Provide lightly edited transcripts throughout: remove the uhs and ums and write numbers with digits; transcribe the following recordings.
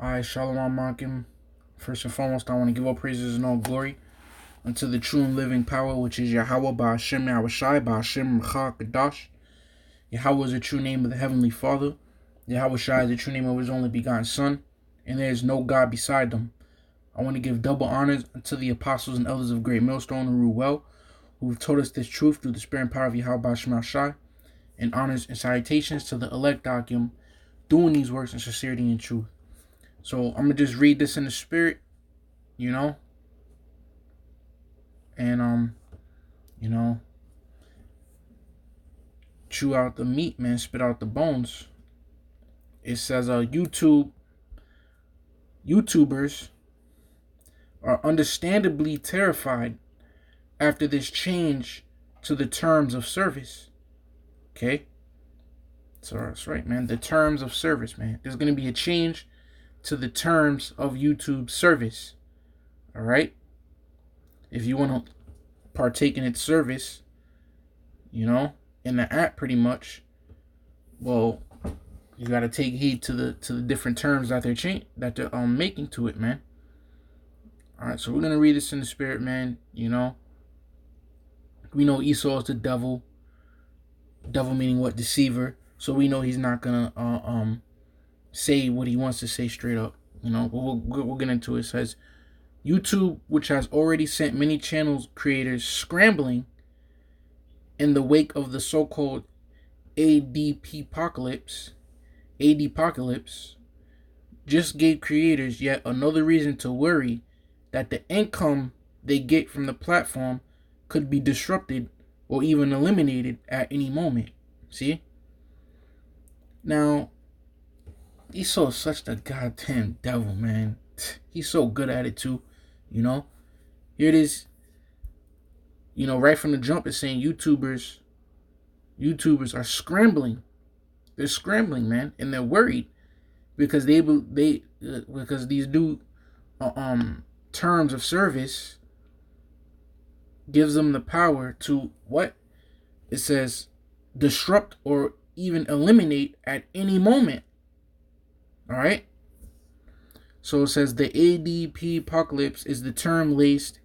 I, Shalom Makim. First and foremost, I want to give all praises and all glory unto the true and living power, which is Yahweh Ba'Hashem Yahushai Ba'Hashem Rcha Kadash. Yahweh is the true name of the Heavenly Father. Yahushai is the true name of His only begotten Son, and there is no God beside them. I want to give double honors unto the apostles and elders of Great Millstone who rule well, who have taught us this truth through the spirit and power of Yahweh Ba'Hashem Yahushai, and honors and salutations to the elect Akim doing these works in sincerity and truth. So I'm gonna just read this in the spirit, and chew out the meat, man, spit out the bones. It says YouTubers are understandably terrified after this change to the terms of service. Okay? So that's right, man. The terms of service, man. There's gonna be a change to the terms of YouTube service. All right? If you want to partake in its service, in the app pretty much, well, you got to take heed to the different terms that they're making to it, man. All right, so we're going to read this in the spirit, man. We know Esau is the devil. Devil meaning what? Deceiver. So we know he's not going to say what he wants to say straight up. But we'll get into it. It says, YouTube, which has already sent many channel creators scrambling in the wake of the so-called ADpocalypse, just gave creators yet another reason to worry that the income they get from the platform could be disrupted or even eliminated at any moment. See? Now, Esau is such the goddamn devil, man. He's so good at it too. Here it is. Right from the jump, it's saying YouTubers are scrambling. They're scrambling, man, and they're worried because because these new terms of service gives them the power to what? It says disrupt or even eliminate at any moment. All right. So it says the ADpocalypse is the term laced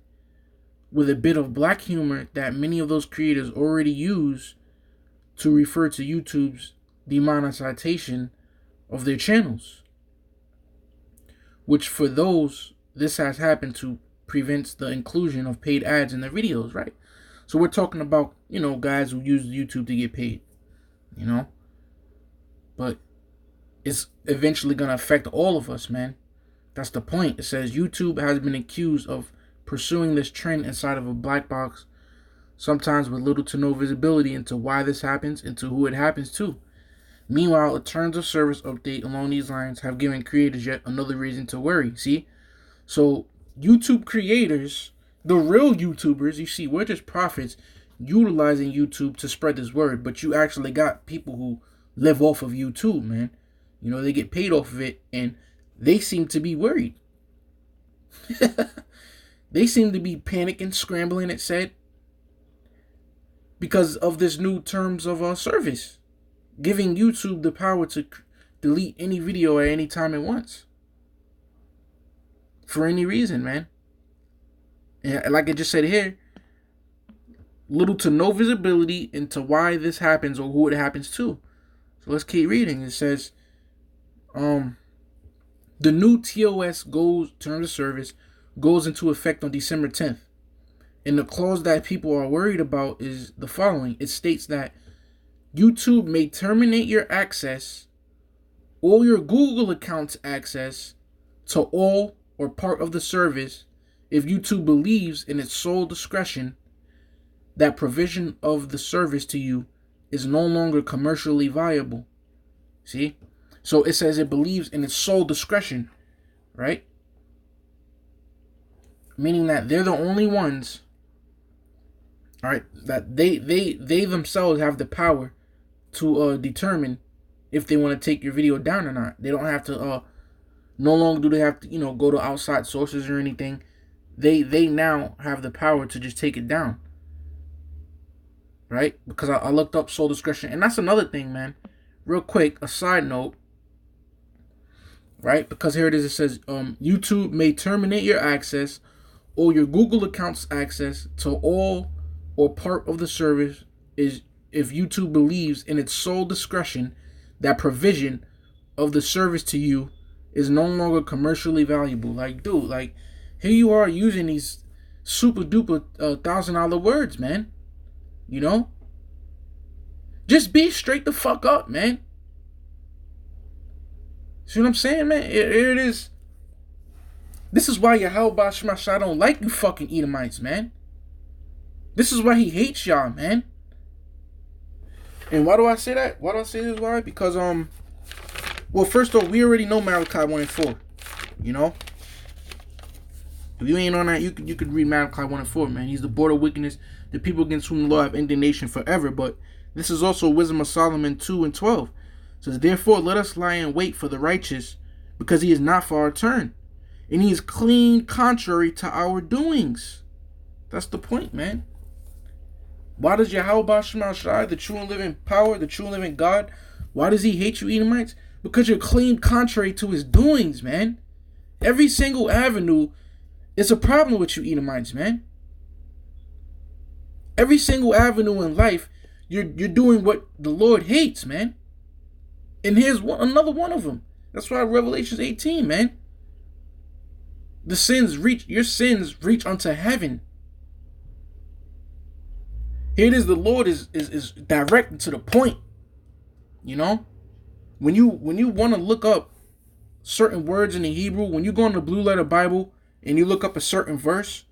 with a bit of black humor that many of those creators already use to refer to YouTube's demonetization of their channels. Which for those, this has happened to prevents the inclusion of paid ads in their videos, right? So we're talking about, guys who use YouTube to get paid, But it's eventually going to affect all of us, man. That's the point. It says YouTube has been accused of pursuing this trend inside of a black box, sometimes with little to no visibility into why this happens and to who it happens to. Meanwhile, a terms of service update along these lines have given creators yet another reason to worry. See? So YouTube creators, the real YouTubers, you see, we're just prophets utilizing YouTube to spread this word, but you actually got people who live off of YouTube, man. They get paid off of it, and they seem to be worried. They seem to be panicking, scrambling, it said, because of this new terms of service, giving YouTube the power to delete any video at any time it wants. For any reason, man. And like I just said here, little to no visibility into why this happens or who it happens to. So let's keep reading. It says, the new TOS terms of service goes into effect on December 10th. And the clause that people are worried about is the following. It states that YouTube may terminate your access or your Google account's access to all or part of the service if YouTube believes in its sole discretion that provision of the service to you is no longer commercially viable. See? So it says it believes in its sole discretion, right? Meaning that they're the only ones, all right, that they themselves have the power to determine if they want to take your video down or not. They don't have to, no longer do they have to, go to outside sources or anything. They now have the power to just take it down, right? Because I looked up sole discretion, and that's another thing, man. Real quick, a side note. right? Because here it is. It says YouTube may terminate your access or your Google account's access to all or part of the service is if YouTube believes in its sole discretion that provision of the service to you is no longer commercially valuable. Like, dude, like, here you are using these super duper $1,000 words, man. You know? Just be straight the fuck up, man. See what I'm saying, man? Here it is. This is why Yahweh Shemashah don't like you fucking Edomites, man. This is why he hates y'all, man. And why do I say that? Why do I say this? Why? Because, well, first off, we already know Malachi 1 and 4. You know? If you ain't on that, you could read Malachi 1 and 4, man. He's the border of wickedness, the people against whom the Lord have indignation forever. But this is also Wisdom of Solomon 2 and 12. It says, therefore, let us lie in wait for the righteous, because he is not for our turn, and he is clean contrary to our doings. That's the point, man. Why does Yahweh Shemashah, the true and living power, the true and living God, why does he hate you Edomites? Because you're clean contrary to his doings, man. Every single avenue is a problem with you Edomites, man. Every single avenue in life, you're doing what the Lord hates, man. And here's another one of them. That's why Revelation 18, man. Your sins reach unto heaven. Here it is, the Lord is direct to the point. You know? When you want to look up certain words in the Hebrew, when you go in the Blue Letter Bible and you look up a certain verse,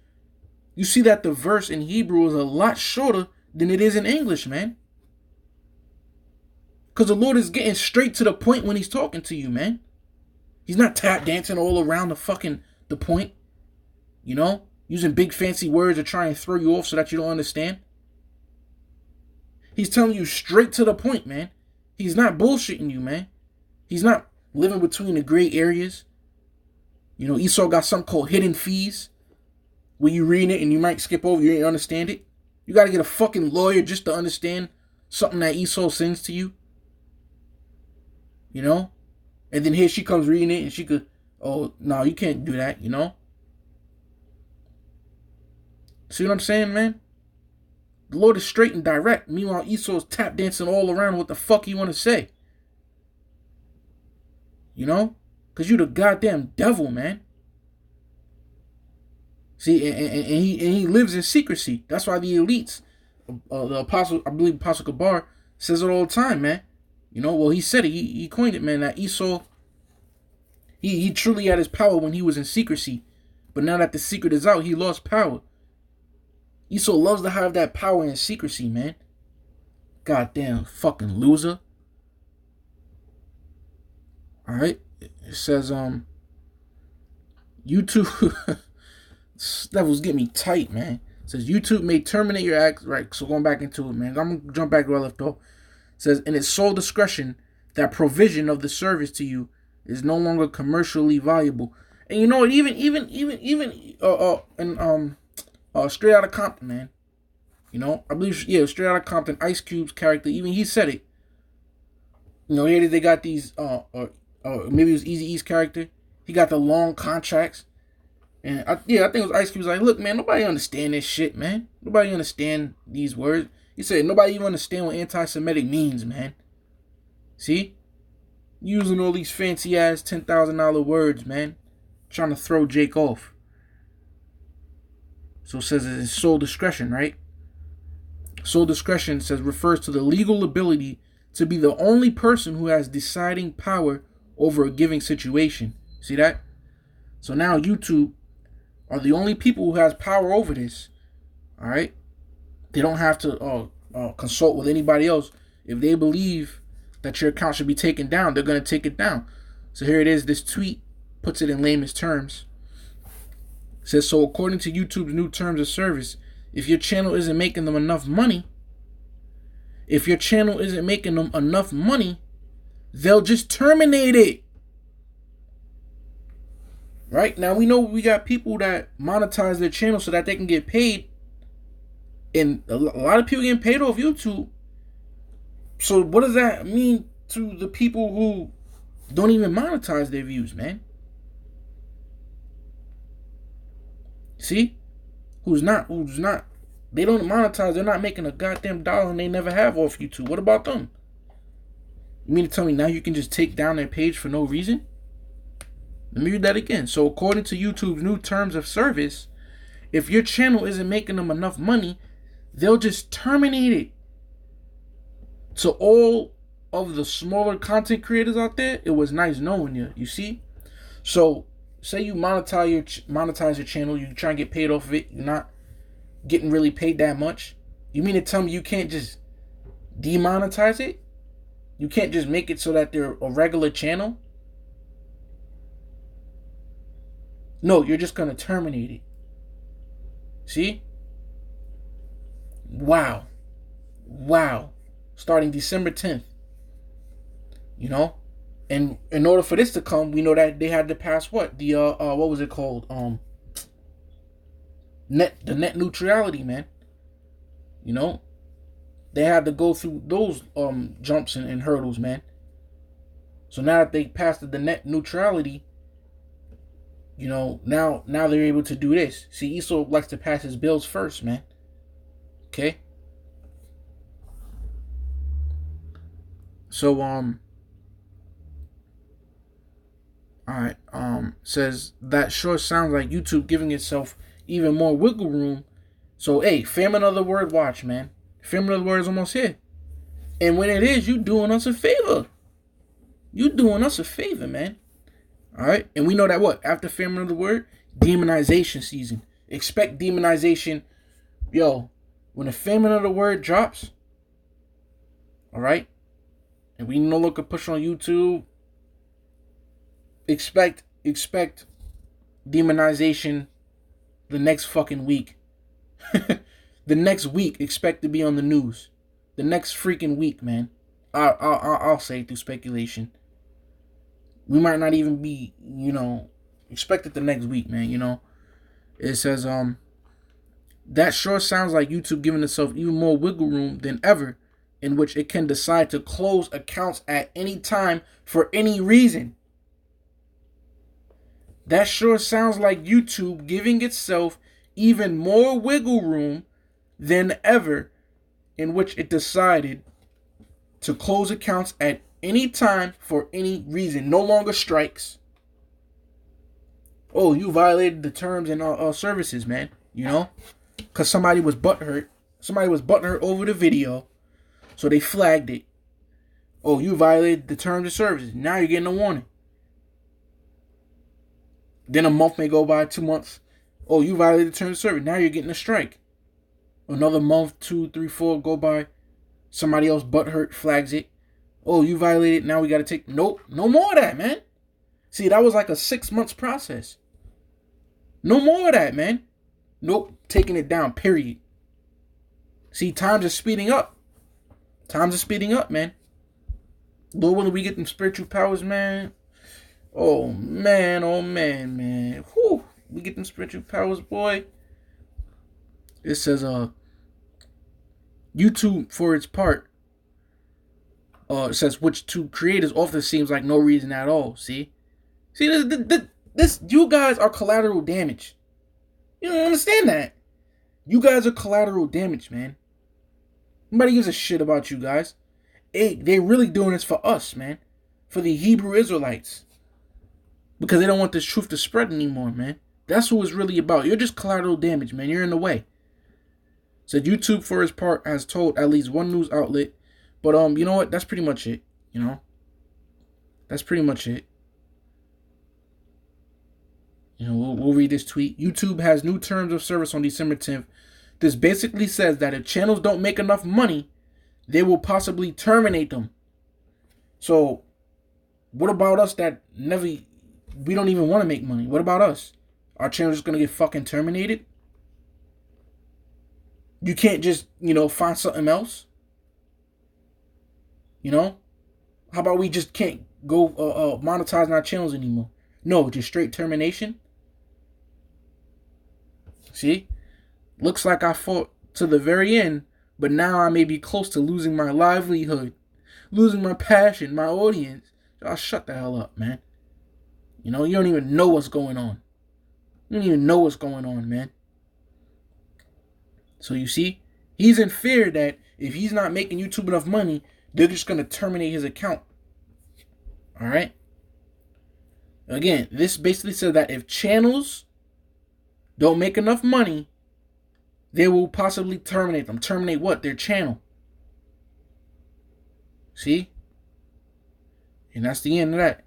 you see that the verse in Hebrew is a lot shorter than it is in English, man. Because the Lord is getting straight to the point when he's talking to you, man. He's not tap dancing all around the point. You know? Using big fancy words to try and throw you off so that you don't understand. He's telling you straight to the point, man. He's not bullshitting you, man. He's not living between the gray areas. You know, Esau got something called hidden fees, where you read it and you might skip over, you didn't understand it. You got to get a fucking lawyer just to understand something that Esau sends to you. You know? And then here she comes reading it and she could, oh, no, you can't do that, you know? See what I'm saying, man? The Lord is straight and direct. Meanwhile, Esau's tap dancing all around what the fuck he want to say. You know? Because you the goddamn devil, man. See, and he lives in secrecy. That's why the elites, the apostle, I believe Apostle Kabar says it all the time, man. You know, well, he said it. He coined it, man, that Esau, he truly had his power when he was in secrecy. But now that the secret is out, he lost power. Esau loves to have that power in secrecy, man. Goddamn fucking loser. Alright. It says, YouTube. Levels get me tight, man. It says, YouTube may terminate your act. Right, so going back into it, man. I'm going to jump back to where I left off. It says, in its sole discretion, that provision of the service to you is no longer commercially valuable. And you know what? Even Straight Outta Compton, man. You know, I believe, yeah, Straight Outta Compton, Ice Cube's character, even he said it. You know, here they got these, maybe it was Eazy-E's character. He got the long contracts. And, I think it was Ice Cube's like, look, man, nobody understand this shit, man. Nobody understand these words. He said, nobody even understand what anti-Semitic means, man. See? Using all these fancy-ass $10,000 words, man. Trying to throw Jake off. So it says it's sole discretion, right? Sole discretion says refers to the legal ability to be the only person who has deciding power over a given situation. See that? So now YouTube are the only people who has power over this. All right? They don't have to consult with anybody else. If they believe that your account should be taken down, they're going to take it down. So here it is. This tweet puts it in layman's terms. It says, so according to YouTube's new terms of service, if your channel isn't making them enough money, they'll just terminate it. Right? Now, we know we got people that monetize their channel so that they can get paid. And a lot of people getting paid off YouTube. So what does that mean to the people who don't even monetize their views, man. See? Who's not, they don't monetize, they're not making a goddamn dollar and they never have off YouTube. What about them? You mean to tell me now you can just take down their page for no reason? Let me read that again. So according to YouTube's new terms of service, if your channel isn't making them enough money, they'll just terminate it. To all of the smaller content creators out there, it was nice knowing you. You see? So say you monetize your channel, you try and get paid off of it, you're not getting really paid that much. You mean to tell me you can't just demonetize it? You can't just make it so that they're a regular channel? No, you're just going to terminate it. See? Wow. Starting December 10th. You know? And in order for this to come, we know that they had to pass what? The what was it called? Net neutrality, man. You know? They had to go through those jumps and hurdles, man. So now that they passed the net neutrality, you know, now they're able to do this. See, Esau likes to pass his bills first, man. Okay? So alright, says that sure sounds like YouTube giving itself even more wiggle room. So hey, famine of the word watch, man. Famine of the word is almost here. And when it is, you doing us a favor. You doing us a favor, man. Alright? And we know that what? After famine of the word, demonization season. Expect demonization. Yo, when the famine of the word drops, alright? And we no longer push on YouTube, expect demonization the next fucking week. The next week, expect to be on the news. The next freaking week, man. I'll say through speculation. We might not even be, you know, expect it the next week, man, you know. It says, that sure sounds like YouTube giving itself even more wiggle room than ever, in which it can decide to close accounts at any time for any reason. That sure sounds like YouTube giving itself even more wiggle room than ever, in which it decided to close accounts at any time for any reason. No longer strikes. Oh, you violated the terms and services, man. You know? Because somebody was butthurt. Somebody was butthurt over the video. So they flagged it. Oh, you violated the terms and services. Now you're getting a warning. Then a month may go by, 2 months. Oh, you violated the terms and service. Now you're getting a strike. Another month, 2, 3, 4 go by. Somebody else butthurt flags it. Oh, you violated. Now we got to take. Nope. No more of that, man. See, that was like a 6 months process. No more of that, man. Nope. Taking it down, period. See, times are speeding up. Times are speeding up, man. Lord, when we get them spiritual powers, man. Oh, man. Man. Whew. We get them spiritual powers, boy. It says, YouTube, for its part, it says, which to creators often seems like no reason at all. See, this, you guys are collateral damage. You don't understand that. You guys are collateral damage, man. Nobody gives a shit about you guys. Hey, they're really doing this for us, man. For the Hebrew Israelites. Because they don't want this truth to spread anymore, man. That's what it's really about. You're just collateral damage, man. You're in the way. Said YouTube, for its part, has told at least one news outlet. But, you know what? That's pretty much it. You know? That's pretty much it. You know, we'll read this tweet. YouTube has new terms of service on December 10th. This basically says that if channels don't make enough money, they will possibly terminate them. So, what about us that we don't even want to make money? What about us? Our channel's just going to get fucking terminated? You can't just, you know, find something else? You know? How about we just can't go monetize our channels anymore? No, just straight termination? See? Looks like I fought to the very end, but now I may be close to losing my livelihood, losing my passion, my audience, Y'all shut the hell up, man. You know, you don't even know what's going on. You don't even know what's going on, man. So you see, he's in fear that if he's not making YouTube enough money, they're just going to terminate his account. All right? Again, this basically says that if channels don't make enough money, they will possibly terminate them. Terminate what? Their channel. See? And that's the end of that.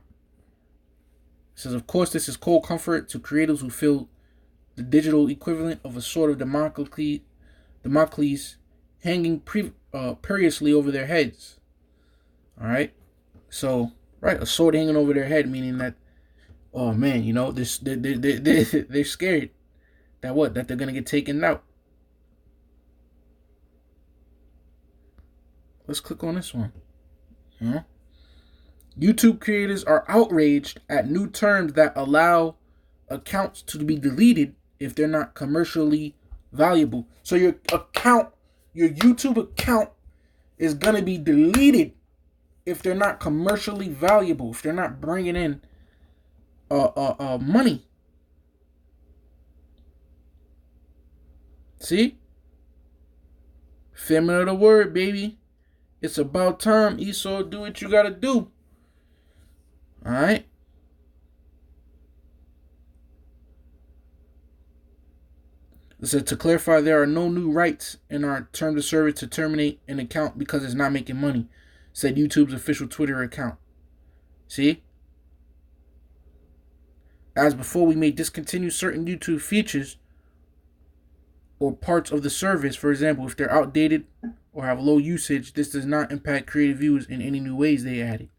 It says, of course, this is cold comfort to creators who feel the digital equivalent of a sword of Damocles hanging perilously over their heads. All right? So, right, a sword hanging over their head, meaning that, oh man, you know, they're scared that what? That they're going to get taken out. Let's click on this one. YouTube creators are outraged at new terms that allow accounts to be deleted if they're not commercially valuable. So your YouTube account is going to be deleted if they're not commercially valuable, if they're not bringing in money. See? Family of the word, baby. It's about time, Esau. Do what you gotta do. Alright? It said, to clarify, there are no new rights in our terms of service to terminate an account because it's not making money, said YouTube's official Twitter account. See? As before, we may discontinue certain YouTube features or parts of the service. For example, if they're outdated or have low usage, this does not impact creative views in any new ways they added.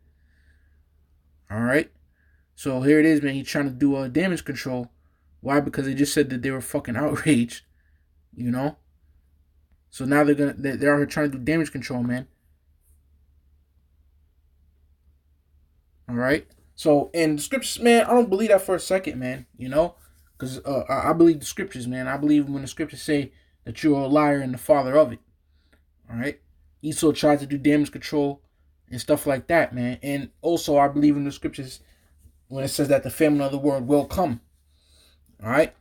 Alright? So here it is, man. He's trying to do damage control. Why? Because they just said that they were fucking outraged. You know? So now they're out here trying to do damage control, man. Alright? So, in the scriptures, man, I don't believe that for a second, man. You know? Because I believe the scriptures, man. I believe when the scriptures say that you're a liar and the father of it. Alright? Esau tried to do damage control and stuff like that, man. And also, I believe in the scriptures when it says that the famine of the world will come. Alright?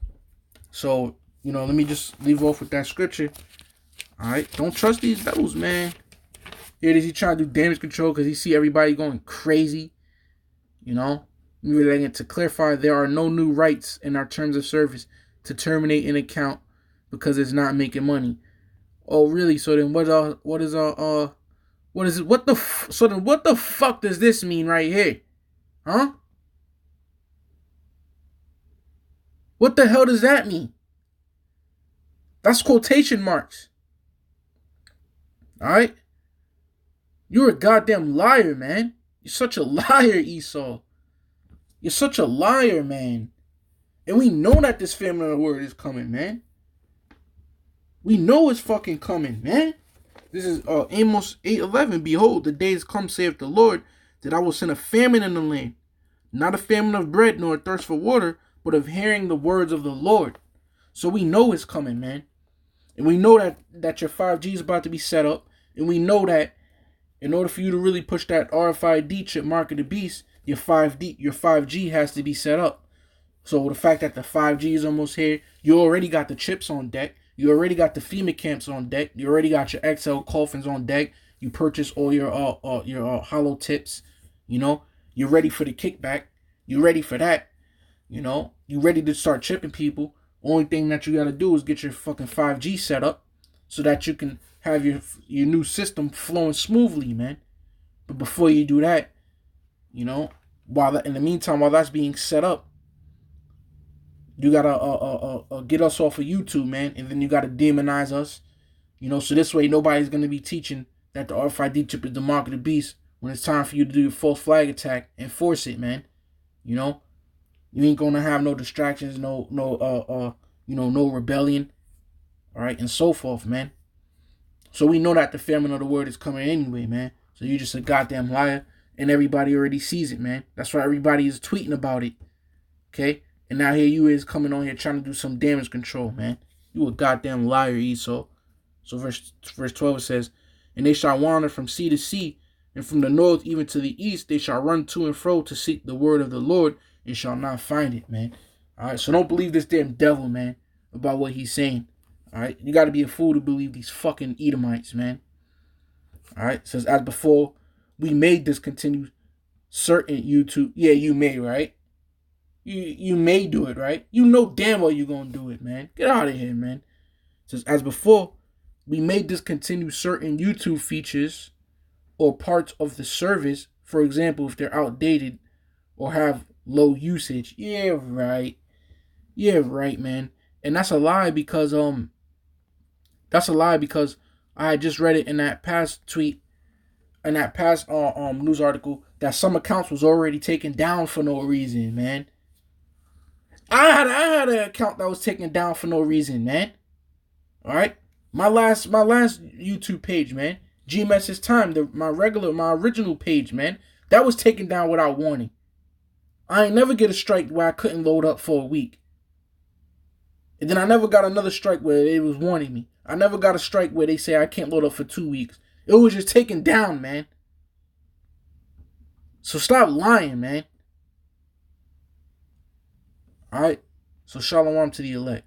So, you know, let me just leave off with that scripture. Alright? Don't trust these devils, man. Here it is. He trying to do damage control because he see everybody going crazy. You know? Relating to clarify, there are no new rights in our terms of service to terminate an account because it's not making money. Oh, really? So then what the fuck does this mean right here? Huh? What the hell does that mean? That's quotation marks. Alright? You're a goddamn liar, man. You're such a liar, Esau. You're such a liar, man. And we know that this famine of the word is coming, man. We know it's fucking coming, man. This is Amos 8:11. Behold, the days come, saith the Lord, that I will send a famine in the land. Not a famine of bread, nor a thirst for water, but of hearing the words of the Lord. So we know it's coming, man. And we know that your 5G is about to be set up. And we know that in order for you to really push that RFID chip, Mark of the Beast, your 5G has to be set up. So the fact that the 5G is almost here, you already got the chips on deck. You already got the FEMA camps on deck. You already got your XL coffins on deck. You purchase all your hollow tips. You know, you're ready for the kickback. You're ready for that. You know, you ready to start chipping people. Only thing that you got to do is get your fucking 5G set up so that you can have your new system flowing smoothly, man. But before you do that, you know, in the meantime, while that's being set up, you gotta get us off of YouTube, man, and then you gotta demonize us, you know. So this way, nobody's gonna be teaching that the RFID chip is the mark of the beast when it's time for you to do your false flag attack. Enforce it, man. You know, you ain't gonna have no distractions, no rebellion, all right, and so forth, man. So we know that the famine of the word is coming anyway, man. So you're just a goddamn liar. And everybody already sees it, man. That's why everybody is tweeting about it. Okay? And now here you is coming on here trying to do some damage control, man. You a goddamn liar, Esau. So verse 12 says, and they shall wander from sea to sea, And from the north even to the east, they shall run to and fro to seek the word of the Lord and shall not find it, man. All right, so don't believe this damn devil, man, about what he's saying. All right, you got to be a fool to believe these fucking Edomites, man. All right, it says, as before, we may discontinue certain YouTube. Yeah, you may, right? You may do it, right? You know damn well you're going to do it, man. Get out of here, man. It says, as before, we may discontinue certain YouTube features or parts of the service. For example, if they're outdated or have low usage. Yeah, right. Yeah, right, man. And that's a lie because I had just read it in that past tweet, in that past news article, that some accounts was already taken down for no reason, man. I had an account that was taken down for no reason, man. All right, my last YouTube page, man, Gms Itstime2, my original page, man, that was taken down without warning. I ain't never get a strike where I couldn't load up for a week. And then I never got another strike where it was warning me. I never got a strike where they say I can't load up for 2 weeks. It was just taken down, man. So stop lying, man. Alright? So shalom to the elect.